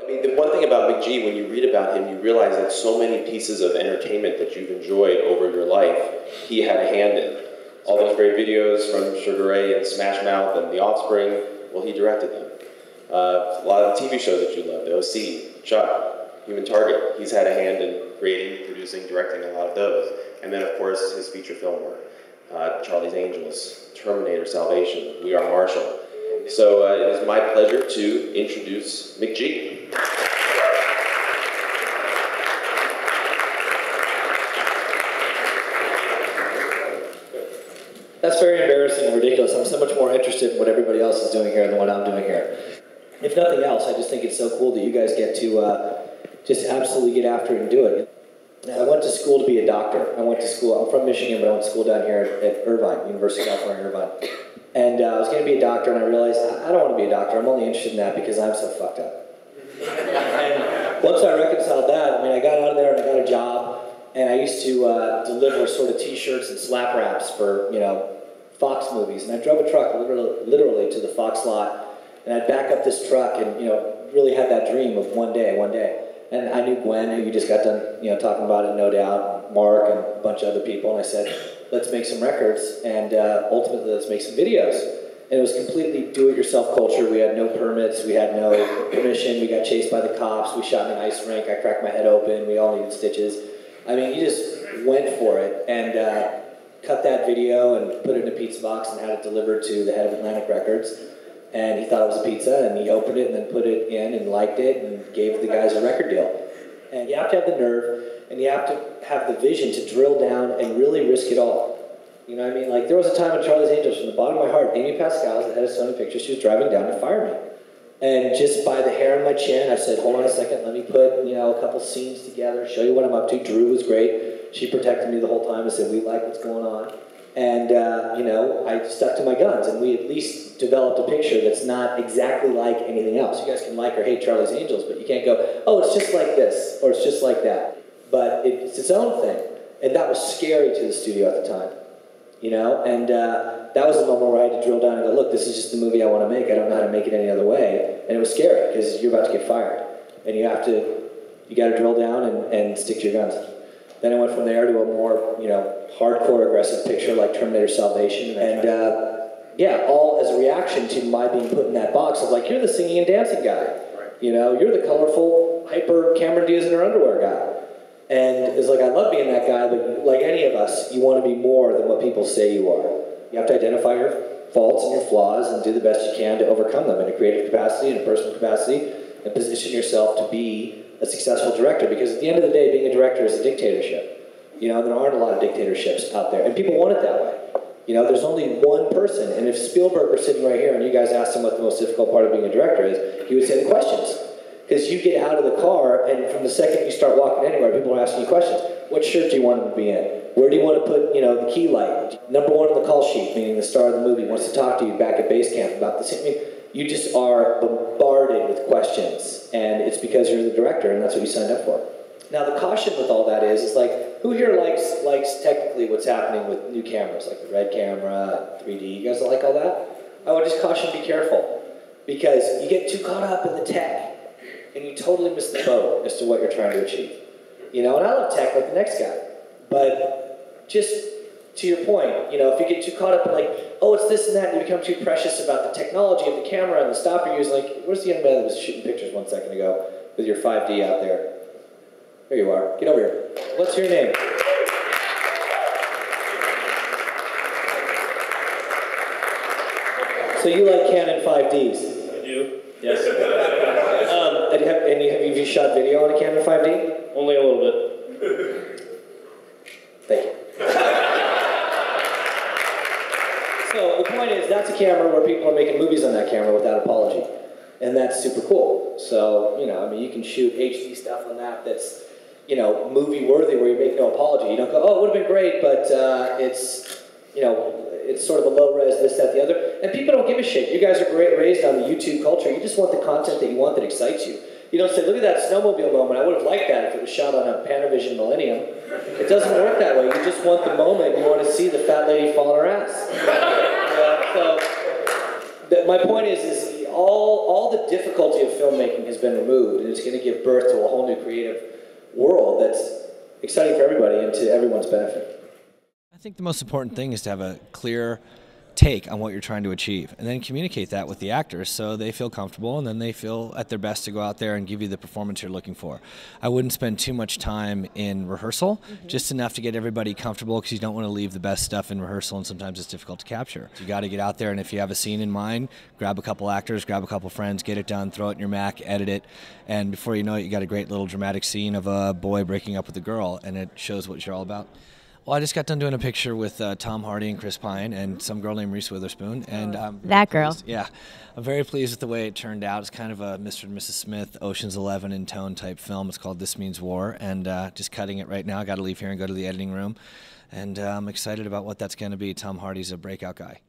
I mean, the one thing about McG, when you read about him, you realize that so many pieces of entertainment that you've enjoyed over your life, he had a hand in. All those great videos from Sugar Ray and Smash Mouth and The Offspring, well, he directed them. A lot of the TV shows that you love, The OC, Chuck, Human Target, he's had a hand in creating, producing, directing a lot of those. And then, of course, his feature film work, Charlie's Angels, Terminator, Salvation, We Are Marshall. So it is my pleasure to introduce McG. That's very embarrassing and ridiculous. I'm so much more interested in what everybody else is doing here than what I'm doing here. If nothing else, I just think it's so cool that you guys get to just absolutely get after it and do it. I went to school to be a doctor. I'm from Michigan, but I went to school down here at Irvine, University of California, Irvine. And I was going to be a doctor, and I realized I don't want to be a doctor. I'm only interested in that because I'm so fucked up. And once I reconciled that, I got out of there and I got a job, and I used to deliver sort of T-shirts and slap wraps for, Fox movies. And I drove a truck literally to the Fox lot, and I'd back up this truck and, really had that dream of one day. And I knew Gwen, who you just got done, talking about it, no doubt, Mark and a bunch of other people, and I said, let's make some records, and ultimately let's make some videos. And it was completely do-it-yourself culture. We had no permits, we had no permission, we got chased by the cops, we shot in an ice rink, I cracked my head open, we all needed stitches. You just went for it, and cut that video and put it in a pizza box and had it delivered to the head of Atlantic Records. And he thought it was a pizza, and he opened it and then put it in and liked it and gave the guys a record deal. And you have to have the nerve, and you have to have the vision to drill down and really risk it all. You know what I mean? Like, there was a time in Charlie's Angels, from the bottom of my heart, Amy Pascal, the head of Sony Pictures, she was driving down to fire me. And just by the hair on my chin, I said, hold on a second, let me put, a couple scenes together, show you what I'm up to. Drew was great. She protected me the whole time and said, we like what's going on. And, I stuck to my guns, and we at least developed a picture that's not exactly like anything else. You guys can like or hate Charlie's Angels, but you can't go, oh, it's just like this, or it's just like that. But it's its own thing. And that was scary to the studio at the time, And that was the moment where I had to drill down and go, look, this is just the movie I want to make. I don't know how to make it any other way. And it was scary, because you're about to get fired. And you got to drill down and stick to your guns. Then I went from there to a more, hardcore, aggressive picture like Terminator Salvation. And, all as a reaction to my being put in that box of like, you're the singing and dancing guy. You're the colorful, hyper Cameron Diaz in her underwear guy. And it's like, I love being that guy, but like any of us, you want to be more than what people say you are. You have to identify your faults and your flaws and do the best you can to overcome them in a creative capacity, in a personal capacity, and position yourself to be a successful director, because at the end of the day, being a director is a dictatorship. There aren't a lot of dictatorships out there, and people want it that way. There's only one person, and if Spielberg were sitting right here and you guys asked him what the most difficult part of being a director is, he would say the questions. Because you get out of the car, and from the second you start walking anywhere, people are asking you questions. What shirt do you want him to be in? Where do you want to put, the key light? Number one on the call sheet, meaning the star of the movie, wants to talk to you back at base camp about this. You just are bombarded with questions, and it's because you're the director, and that's what you signed up for. Now, the caution with all that is like, who here likes technically what's happening with new cameras, like the red camera, 3D? You guys like all that? I would just caution, be careful, because you get too caught up in the tech, and you totally miss the boat as to what you're trying to achieve. And I love tech like the next guy, but just to your point, if you get too caught up in like, oh, it's this and that, and you become too precious about the technology of the camera and the stop you're using, like, where's the young man that was shooting pictures 1 second ago with your 5D out there? There you are. Get over here. What's your name? So you like Canon 5Ds? I do. Yes. Have you shot video on a Canon 5D? Only a little bit. Thank you. So the point is, that's a camera where people are making movies on that camera without apology. And that's super cool. So, you can shoot HD stuff on that's, movie-worthy where you make no apology. You don't go, oh, it would have been great, but it's, it's sort of a low-res, this, that, the other. And people don't give a shit. You guys are raised on the YouTube culture. You just want the content that you want that excites you. You don't say, look at that snowmobile moment. I would have liked that if it was shot on a Panavision Millennium. It doesn't work that way. You just want the moment. You want to see the fat lady fall on her ass. So my point is all the difficulty of filmmaking has been removed, and it's going to give birth to a whole new creative world that's exciting for everybody and to everyone's benefit. I think the most important thing is to have a clear take on what you're trying to achieve, and then communicate that with the actors so they feel comfortable and then they feel at their best to go out there and give you the performance you're looking for. I wouldn't spend too much time in rehearsal, just enough to get everybody comfortable, because you don't want to leave the best stuff in rehearsal and sometimes it's difficult to capture. So you got to get out there, and if you have a scene in mind, grab a couple actors, grab a couple friends, get it done, throw it in your Mac, edit it, and before you know it, you got a great little dramatic scene of a boy breaking up with a girl, and it shows what you're all about. Well, I just got done doing a picture with Tom Hardy and Chris Pine and some girl named Reese Witherspoon. And that girl. Yeah. I'm very pleased with the way it turned out. It's kind of a Mr. and Mrs. Smith, Ocean's 11 in tone type film. It's called This Means War, and just cutting it right now. I got to leave here and go to the editing room. And I'm excited about what that's going to be. Tom Hardy's a breakout guy.